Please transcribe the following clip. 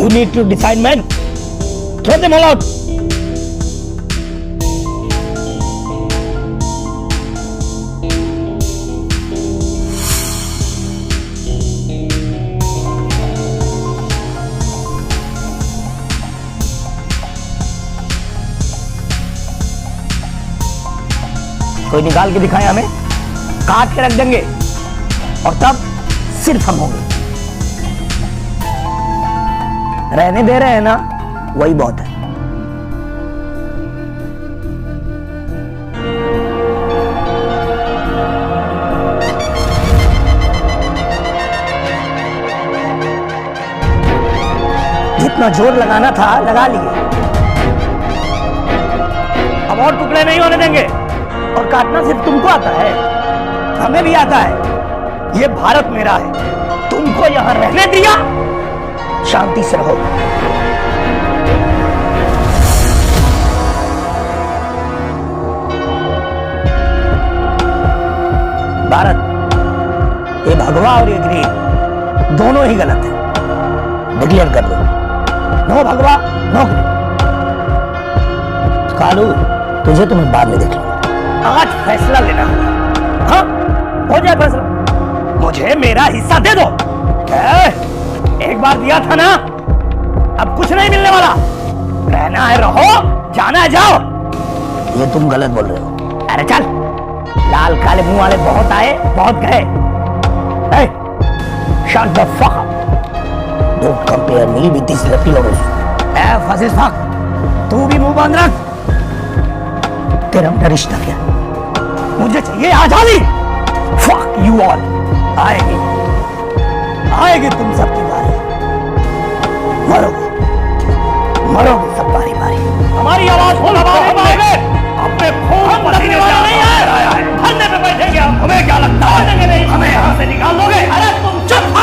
You need to decide, man. Throw them all out. कोई निकाल के दिखाए हमें, काट के रख देंगे और तब सिर्फ हम होंगे। रहने दे रहे हैं ना, वही बहुत है। जितना जोर लगाना था लगा लिए, अब और टुकड़े नहीं होने देंगे। और काटना सिर्फ तुमको आता है, हमें भी आता है। ये भारत मेरा है, तुमको यहां रहने दिया, शांति से रहो। भारत, ये भगवा और ये ग्रीन दोनों ही गलत है। डिक्लेयर कर दो, नो भगवा नो ग्रीन। कालू, तुझे तो मैं बाद में देख लूंगा, आज फैसला लेना है। हाँ, हो जाए फैसला। मुझे मेरा हिस्सा दे दो। एक बार दिया था ना, अब कुछ नहीं मिलने वाला। रहना है रहो, जाना है जाओ। ये तुम गलत बोल रहे हो। अरे चल, लाल काले मुंह वाले बहुत आए बहुत गए। Shut the fuck up. Don't compare me with these lepilos. फसिस फक, तू भी मुंह बंद रख। तेरा मेरा रिश्ता क्या? मुझे चाहिए आजादी। Fuck you all. आएगी, आएगी तुम सबकी बारी। मरोगे, मरोगे सब बारी बारी। हमारी आवाज हो, हमारे अपने खून पसीने वाला नहीं है। धरने पे बैठेंगे हम। हमें क्या लगता है हमें यहाँ से निकाल दोगे? अरे तुम चुप हो